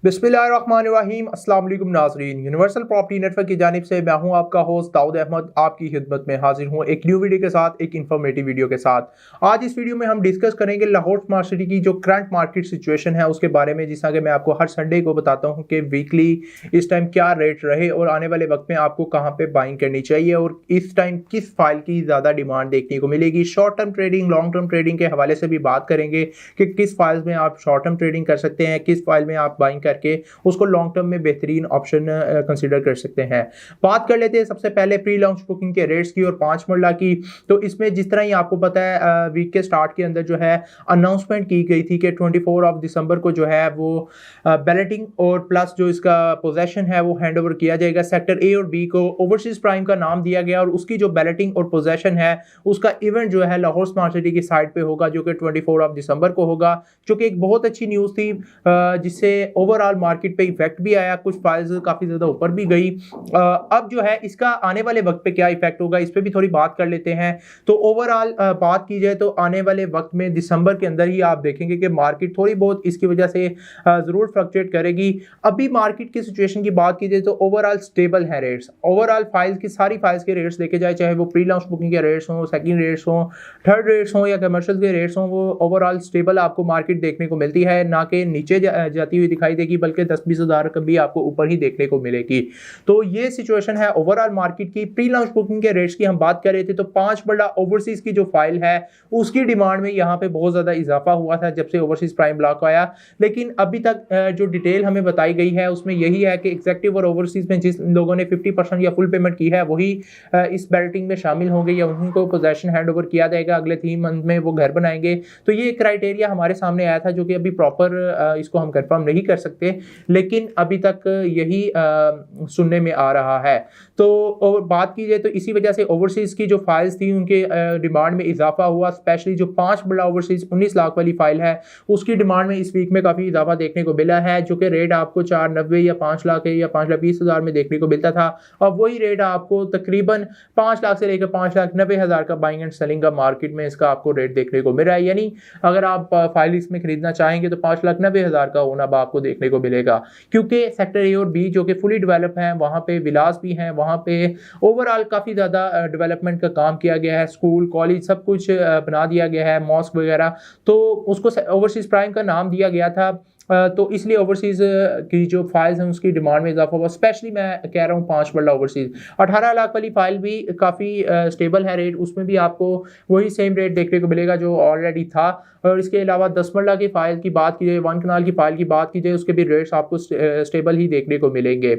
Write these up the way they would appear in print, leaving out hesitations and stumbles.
बिस्मिल्लाहिर्रहमानिर्रहीम अस्सलाम वालेकुम नाज़रीन। यूनिवर्सल प्रॉपर्टी नेटवर्क की जानिब से मैं हूं आपका होस्ट दाऊद अहमद, आपकी खिदमत में हाजिर हूं एक न्यू वीडियो के साथ, एक इन्फॉर्मेटिव वीडियो के साथ। आज इस वीडियो में हम डिस्कस करेंगे लाहौर स्मार्ट सिटी की जो करंट मार्केट सिचुएशन है उसके बारे में, जिस तरह मैं आपको हर संडे को बताता हूँ कि वीकली इस टाइम क्या रेट रहे और आने वाले वक्त में आपको कहाँ पे बाइंग करनी चाहिए और इस टाइम किस फाइल की ज़्यादा डिमांड देखने को मिलेगी। Short term trading, long term trading के हवाले से भी बात करेंगे कि किस फाइल्स में आप शॉर्ट टर्म ट्रेडिंग कर सकते हैं, किस फाइल में आप बाइंग करके उसको लॉन्ग टर्म में बेहतरीन ऑप्शन कंसीडर कर सकते हैं। बात कर लेते हैं सबसे पहले प्री लॉन्च बुकिंग के रेट्स की और 5 मरला की। तो इसमें जिस तरह ही आपको पता है वीक के स्टार्ट के अंदर जो है अनाउंसमेंट की गई थी कि 24 दिसंबर को जो है वो बैलेटिंग और प्लस जो इसका पोजेशन है वो हैंड ओवर किया जाएगा। सेक्टर ए और बी को ओवरसीज प्राइम का नाम दिया गया और उसकी जो बैलेटिंग और पोजेशन है उसका इवेंट जो है लाहौर स्मार्ट सिटी की साइड पे होगा, जो कि 24 दिसंबर को होगा, जो कि एक बहुत अच्छी न्यूज़ थी जिससे ओवरऑल मार्केट पे इफेक्ट भी आया, कुछ फाइल्स काफी ज्यादा ऊपर भी गई। अब जो है इसका आने वाले वक्त पे क्या इफेक्ट होगा इस पे भी थोड़ी बात कर लेते हैं। तो ओवरऑल बात की जाए तो आने वाले वक्त में दिसंबर के अंदर ही आप देखेंगे कि मार्केट थोड़ी बहुत इसकी वजह से जरूर फ्लक्चुएट करेगी। अभी मार्केट की सिचुएशन की बात की जाए तो ओवरऑल स्टेबल है रेट्स। ओवरऑल फाइल्स की सारी फाइल्स के रेट्स देखे जाए, चाहे वो प्री लॉन्च बुकिंग के रेट्स हों, सेकंड रेट्स हों, थर्ड रेट्स हों या कमर्शियल के रेट्स हों, वो ओवरऑल स्टेबल आपको मार्केट देखने को मिलती है, ना कि नीचे जाती हुई दिखाई देगी, बल्कि 10-20 हज़ार कभी आपको ऊपर ही देखने को मिलेगी। तो ये सिचुएशन है ओवरऑल मार्केट की। प्री लॉन्च बुकिंग के रेट्स की हम बात कर रहे थे तो 5 बड़ा ओवरसीज की जो फाइल है उसकी डिमांड में यहाँ पे बहुत ज्यादा इजाफा हुआ था जब से ओवरसीज प्राइम ब्लॉक आया। लेकिन अभी तक जो डिटेल हमें बताई गई है उसमें यही है कि एग्जेक्टिव और ओवरसीज में जिस लोगों ने 50% या फुल पेमेंट की है वही इस बैलेटिंग में शामिल होंगे या उनको पोजेशन हैंड ओवर किया जाएगा। अगले 3 मंथ में वो घर बनाएंगे। तो ये क्राइटेरिया हमारे सामने आया था, जो कि अभी प्रॉपर इसको हम कंफर्म नहीं कर सकते, लेकिन अभी तक यही सुनने में आ रहा है। तो और बात की जाए तो इसी वजह से ओवरसीज की जो फाइल्स थी उनके डिमांड में इजाफा हुआ। स्पेशली जो 5 बड़ा ओवरसीज 19 लाख वाली फाइल है उसकी डिमांड में इस वीक में काफी इजाफा देखने को मिला है, जो कि रेट आपको 490 या 5 लाख या 5,20,000 में देखने को मिलता था। अब वही रेट आपको तकरीबन 5 लाख से लेकर 5,90,000 का बाइंग एंड सेलिंग का मार्केट में इसका आपको रेट देखने को मिल रहा है। यानी अगर आप फाइल इसमें खरीदना चाहेंगे तो 5,90,000 का होना आपको देखने को मिलेगा, क्योंकि सेक्टर ए और बी जो कि फुली डेवलप हैं, वहाँ पे विलास भी हैं, वहाँ पे ओवरऑल काफ़ी ज़्यादा डेवलपमेंट का काम किया गया है। स्कूल, कॉलेज सब कुछ बना दिया गया है, मॉस्क वगैरह। तो उसको ओवरसीज प्राइम का नाम दिया गया था। तो इसलिए ओवरसीज की जो फाइल्स हैं उसकी डिमांड में इजाफा हुआ। स्पेशली मैं कह रहा हूँ 5 बड़ा ओवरसीज 18 लाख वाली फाइल भी काफ़ी स्टेबल है रेट, उसमें भी आपको वही सेम रेट देखने को मिलेगा जो ऑलरेडी था। और इसके अलावा 10 मरला की फाइल की बात की जाए, 1 कनाल की फाइल की बात की जाए, उसके भी रेट्स आपको स्टेबल ही देखने को मिलेंगे।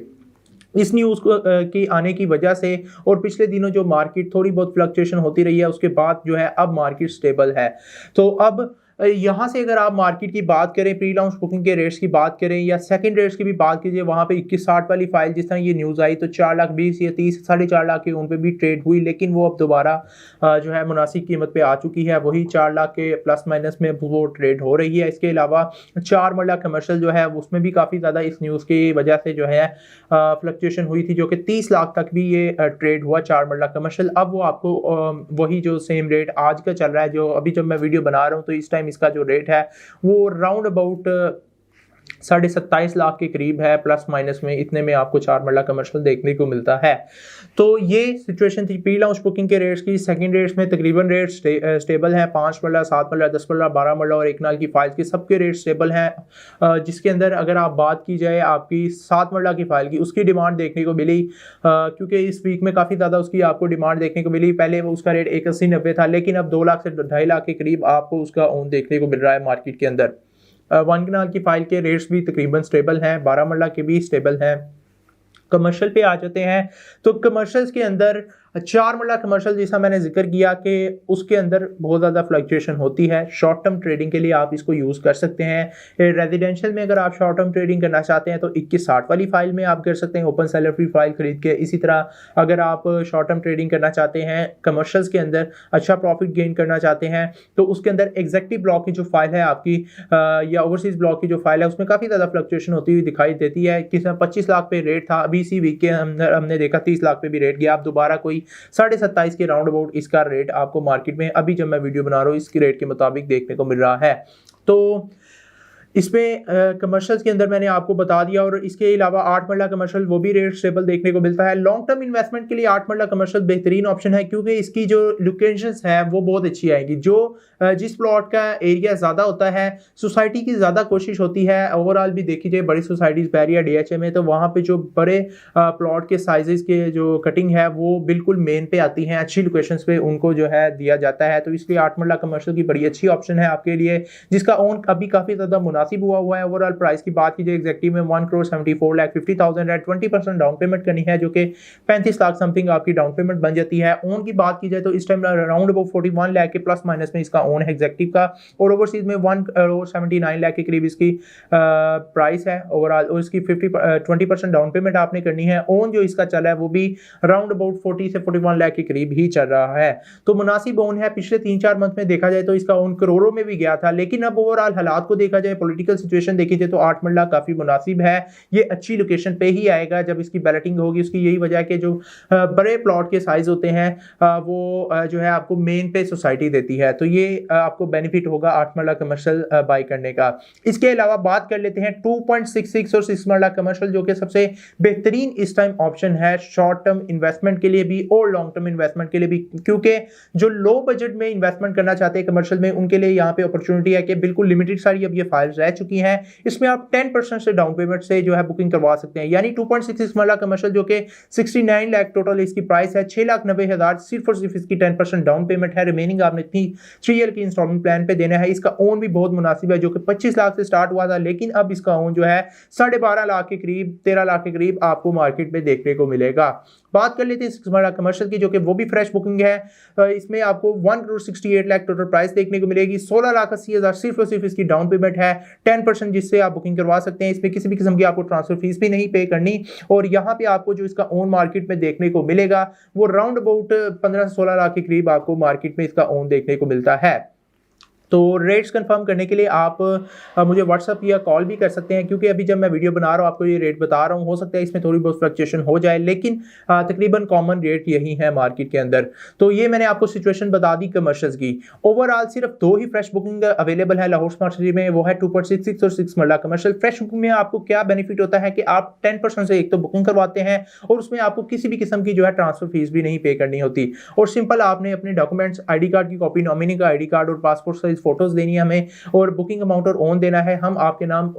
इस न्यूज़ की आने की वजह से और पिछले दिनों जो मार्केट थोड़ी बहुत फ्लक्चुएशन होती रही है उसके बाद जो है अब मार्केट स्टेबल है। तो अब यहाँ से अगर आप मार्केट की बात करें, प्री लॉन्च बुकिंग के रेट्स की बात करें या सेकंड रेट्स की भी बात कीजिए, वहाँ पे 2160 वाली फाइल जिस तरह ये न्यूज़ आई तो 4,20,000 या 30 4.5 लाख के उन पे भी ट्रेड हुई, लेकिन वो अब दोबारा जो है मुनासिब कीमत पे आ चुकी है। वही 4 लाख के प्लस माइनस में वो ट्रेड हो रही है। इसके अलावा 4 मरला कमर्शियल जो है उसमें भी काफ़ी ज़्यादा इस न्यूज़ की वजह से जो है फ्लक्चुएशन हुई थी, जो कि 30 लाख तक भी ये ट्रेड हुआ 4 मरला कमर्शियल। अब वो आपको वही जो सेम रेट आज का चल रहा है, जो अभी जब मैं वीडियो बना रहा हूँ तो इस टाइम इसका जो रेट है वो राउंड अबाउट 27.5 लाख के करीब है, प्लस माइनस में इतने में आपको 4 मरला कमर्शियल देखने को मिलता है। तो ये सिचुएशन थी प्री लॉन्च बुकिंग के रेट्स की। सेकंड रेट्स में तकरीबन रेट स्टेबल हैं। 5 मरला, 7 मरला, 10 मरला, 12 मरला और 1 नाल की फाइल्स के सबके रेट स्टेबल हैं। जिसके अंदर अगर आप बात की जाए आपकी 7 मरला की फाइल की, उसकी डिमांड देखने को मिली, क्योंकि इस वीक में काफ़ी ज़्यादा उसकी आपको डिमांड देखने को मिली। पहले उसका रेट 180-90 था, लेकिन अब 2 लाख से 2.5 लाख के करीब आपको उसका ओन देखने को मिल रहा है मार्केट के अंदर। 1 कनाल की फाइल के रेट्स भी तकरीबन स्टेबल हैं, 12 मरला के भी स्टेबल हैं। कमर्शियल पे आ जाते हैं तो कमर्शियल्स के अंदर 4 मरला कमर्शियल जैसा मैंने जिक्र किया कि उसके अंदर बहुत ज़्यादा फ्लक्चुएशन होती है। शॉर्ट टर्म ट्रेडिंग के लिए आप इसको यूज़ कर सकते हैं। रेजिडेंशियल में अगर आप शॉर्ट टर्म ट्रेडिंग करना चाहते हैं तो 2160 वाली फाइल में आप कर सकते हैं, ओपन सेलर फ्री फाइल खरीद के। इसी तरह अगर आप शॉर्ट टर्म ट्रेडिंग करना चाहते हैं कमर्शियल्स के अंदर, अच्छा प्रॉफिट गेन करना चाहते हैं, तो उसके अंदर एग्जैक्टिव ब्लॉक की जो फाइल है आपकी या ओवरसीज ब्लॉक की जो फाइल है उसमें काफ़ी ज़्यादा फ्लक्चुएशन होती हुई दिखाई देती है। किस 25 लाख पे रेट था, अभी इसी वीक के अंदर हमने देखा 30 लाख पे भी रेट गया। अब दोबारा कोई 27.5 के राउंड अबाउट इसका रेट आपको मार्केट में अभी जब मैं वीडियो बना रहा हूँ इसकी रेट के मुताबिक देखने को मिल रहा है। तो इसमें कमर्शियल्स के अंदर मैंने आपको बता दिया, और इसके अलावा 8 मरला कमर्शियल वो भी रेट स्टेबल देखने को मिलता है। लॉन्ग टर्म इन्वेस्टमेंट के लिए 8 मरला कमर्शियल बेहतरीन ऑप्शन है, क्योंकि इसकी जो लोकेशंस है वो बहुत अच्छी आएगी। जो जिस प्लॉट का एरिया ज़्यादा होता है, सोसाइटी की ज़्यादा कोशिश होती है, ओवरऑल भी देखी जाए बड़ी सोसाइटीज़ बैरिया DHA में, तो वहाँ पे जो बड़े प्लॉट के साइजेस के जो कटिंग है वो बिल्कुल मेन पे आती हैं, अच्छी लोकेशंस पे उनको जो है दिया जाता है। तो इसलिए 8 मरला कमर्शियल की बड़ी अच्छी ऑप्शन है आपके लिए, जिसका ओन अभी काफ़ी ज़्यादा मुनासिब हुआ है। ओवरऑल प्राइस की बात की जाए एग्जैक्टिव में 1,74,50,000 है। 20% डाउन पेमेंट करनी है, जो कि 35 लाख समथिंग आपकी डाउन पेमेंट बन जाती है। ओन की बात की जाए तो इस टाइम अराउंड अबाउट 41 लाख के प्लस माइनस में इसका ओन है एग्जैक्टिव का, और ओवरसीज में 1,79 लाख के करीब इसकी प्राइस है ओवरऑल, और इसकी 20% डाउन पेमेंट आपने करनी है। ओन जो इसका चला है वो भी अराउंड अबाउट 40 से 41 लाख के करीब ही चल रहा है, तो मुनासिब ओन है। पिछले 3-4 मंथ में देखा जाए तो इसका ओन करोड़ों में भी गया था, लेकिन अब ओवरऑल हालात को देखा जाए, पॉलिटिकल सिचुएशन देखी जाए तो 8 मरला काफी मुनासिब है। ये अच्छी लोकेशन पे ही आएगा जब इसकी बैलेटिंग होगी। उसकी यही वजह है कि जो बड़े प्लॉट के साइज होते हैं वो जो है आपको मेन पे सोसाइटी देती है, तो ये आपको बेनिफिट होगा 8 मरला कमर्शियल बाई करने का। इसके अलावा बात कर लेते हैं 2.66 और 6 मरला कमर्शियल, जो कि सबसे बेहतरीन इस टाइम ऑप्शन है शॉर्ट टर्म इन्वेस्टमेंट के लिए भी और लॉन्ग टर्म इन्वेस्टमेंट के लिए भी, क्योंकि जो लो बजट में इन्वेस्टमेंट करना चाहते हैं कमर्शियल में, उनके लिए यहाँ पे अपॉर्चुनिटी है कि बिल्कुल लिमिटेड सारी अब ये फाइल्स रह चुकी हैं। इसमें आप 10% से डाउन पेमेंट से जो है बुकिंग करवा सकते हैं, यानी 2.66 मरला कमर्शियल जो कि 69 लाख टोटल इसकी प्राइस है, 6,90,000 सिर्फ और सिर्फ इसकी 10% डाउन पेमेंट है। रिमेनिंग आपने 3 ईयर की इंस्टॉलमेंट प्लान पे देना है। इसका ओन भी बहुत मुनासिब है, जो कि 25 लाख से स्टार्ट हुआ था, लेकिन अब इसका ओन जो है 12.5 लाख के करीब, 13 लाख के करीब आपको मार्केट में देखने को मिलेगा। बात कर लेते हैं 6 मरला कमर्शियल की, जो कि वो भी फ्रेश बुकिंग है। इसमें आपको 1,68 लाख टोटल प्राइस देखने को मिलेगी, 16,80,000 सिर्फ और सिर्फ इसकी डाउन पेमेंट है, 10% जिससे आप बुकिंग करवा सकते हैं। इसमें किसी भी किस्म की आपको ट्रांसफर फीस भी नहीं पे करनी, और यहाँ पे आपको जो इसका ओन मार्केट में देखने को मिलेगा वो राउंड अबाउट 15 से 16 लाख के करीब आपको मार्केट में इसका ओन देखने को मिलता है। तो रेट्स कंफर्म करने के लिए आप मुझे व्हाट्सअप या कॉल भी कर सकते हैं, क्योंकि अभी जब मैं वीडियो बना रहा हूँ आपको ये रेट बता रहा हूँ, हो सकता है इसमें थोड़ी बहुत फ्लक्चुएशन हो जाए, लेकिन तकरीबन कॉमन रेट यही है मार्केट के अंदर। तो ये मैंने आपको सिचुएशन बता दी कमर्शियल्स की। ओवरऑल सिर्फ 2 ही फ्रेश बुकिंग अवेलेबल है लाहौर स्मार्ट सिटी में, वो है 2.66 और 6 मरला कमर्शियल। फ्रेश बुकिंग में आपको क्या बेनिफिट होता है कि आप 10% से एक तो बुकिंग करवाते हैं, और उसमें आपको किसी भी किस्म की जो है ट्रांसफर फीस भी नहीं पे करनी होती, और सिंपल आपने अपने डॉक्यूमेंट्स, ID कार्ड की कॉपी, नॉमिनी का ID कार्ड और पासपोर्ट साइज फोटोज देनी है हमें, और बुकिंग अमाउंट और ओन देना है। हम आपके नाम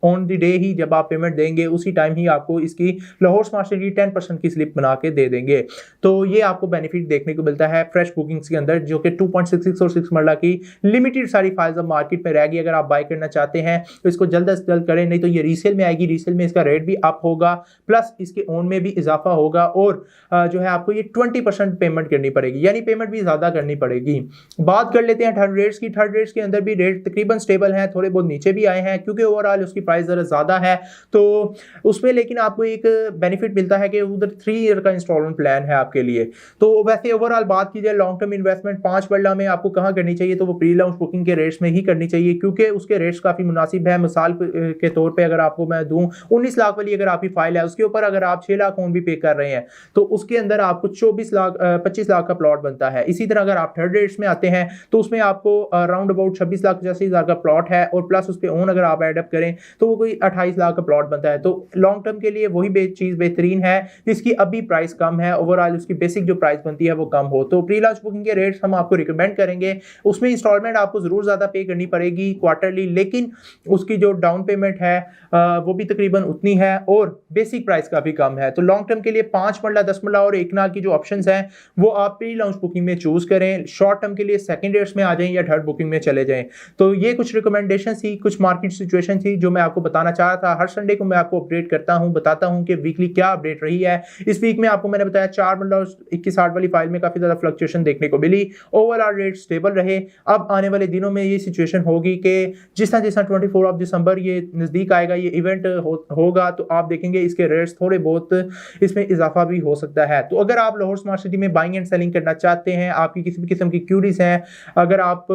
ऑन द डे ही जब आप पेमेंट देंगे उसी टाइम ही आपको इसकी लाहौर स्मार्ट सिटी 10% की स्लिप बना के दे देंगे। तो ये आपको बेनिफिट देखने को मिलता है फ्रेश बुकिंग्स के अंदर, जो कि 2.66 और 6 मरला की लिमिटेड सारी फाइल्स अब मार्केट में रह गई। अगर आप बाय करना चाहते हैं तो इसको जल्द से जल्द करें, नहीं तो ये रीसेल में आएगी। रीसेल में इसका रेट भी अप होगा, प्लस इसके ओन में भी इजाफा होगा, और जो है आपको ये 20% पेमेंट करनी पड़ेगी, यानी पेमेंट भी ज्यादा करनी पड़ेगी। बात कर लेते हैं थर्ड रेट्स की। थर्ड रेट्स के अंदर भी रेट तकरीबन स्टेबल है, थोड़े बहुत नीचे भी आए हैं, क्योंकि ओवरऑल उसकी प्राइस जरा ज्यादा है, तो उसमें लेकिन आपको एक बेनिफिट मिलता है कि उधर 3 ईयर का इंस्टॉलमेंट प्लान है आपके लिए। तो वैसे ओवरऑल बात की जाए लॉन्ग टर्म इन्वेस्टमेंट 5 मरला में आपको कहां करनी चाहिए, तो वो प्री लॉन्च बुकिंग के रेट्स में ही करनी चाहिए, क्योंकि उसके रेट्स काफी मुनासिब है। मिसाल के तौर पर अगर आपको मैं दूं, 19 लाख वाली अगर आपकी फाइल है, उसके ऊपर अगर आप 6 लाख ओन भी पे कर रहे हैं, तो उसके अंदर आपको 25 लाख का प्लॉट बनता है। इसी तरह अगर आप थर्ड रेट्स में आते हैं तो उसमें आपको अराउंड अबाउट 26,85,000 का प्लॉट है, और प्लस उस पे ओन अगर आप एड अप करें तो वो कोई 28 लाख का प्लॉट बनता है। तो लॉन्ग टर्म के लिए वही चीज बेहतरीन है जिसकी अभी प्राइस कम है, ओवरऑल उसकी बेसिक जो प्राइस बनती है वो कम हो। तो प्री लॉन्च बुकिंग के रेट्स हम आपको रिकमेंड करेंगे। उसमें इंस्टॉलमेंट आपको जरूर ज्यादा पे करनी पड़ेगी क्वार्टरली, लेकिन उसकी जो डाउन पेमेंट है वो भी तकरीबन उतनी है, और बेसिक प्राइस काफी कम है। तो लॉन्ग टर्म के लिए 5 मरला, 10 मरला और 1 नाल की जो ऑप्शंस हैं वो आप प्री लॉन्च बुकिंग में चूज करें। शॉर्ट टर्म के लिए सेकंड रेट्स में आ जाएं या थर्ड बुकिंग में चले जाएं। तो ये कुछ रिकमेंडेशन थी, कुछ मार्केट सिचुएशन थी जो मैं आपको बताना चाह रहा था। हर संडे को मैं आपको अपडेट करता हूं, बताता हूं कि वीकली क्या अपडेट रही है। इस वीक में आपको मैंने बताया 4 मरला और 2160 वाली फाइल में काफी ज्यादा फ्लक्चुएशन देखने को मिली, ओवरऑल रेट स्टेबल रहे। अब आने वाले दिनों में ये सिचुएशन होगी कि जिस तरह 24 ऑफ दिसंबर ये नजदीक आएगा, ये इवेंट होगा, तो आप देखेंगे इसके रेट्स थोड़े बहुत इसमें इजाफा भी हो सकता है। तो अगर आप लाहौर स्मार्ट सिटी में बाइंग एंड सेलिंग करना चाहते हैं, आपकी किसी भी किस्म की क्यूरीज हैं, अगर आप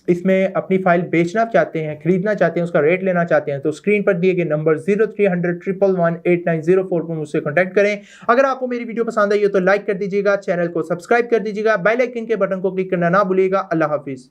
इसमें अपनी फाइल बेचना चाहते हैं, खरीदना चाहते हैं, उसका रेट लेना चाहते हैं, तो स्क्रीन पर दिए गए नंबर 0300 111 8904 पर मुझसे कांटेक्ट करें। अगर आपको मेरी वीडियो पसंद आई हो तो लाइक कर दीजिएगा, चैनल को सब्सक्राइब कर दीजिएगा, बेल आइकन के बटन को क्लिक करना ना भूलिएगा। अल्लाह हाफिज।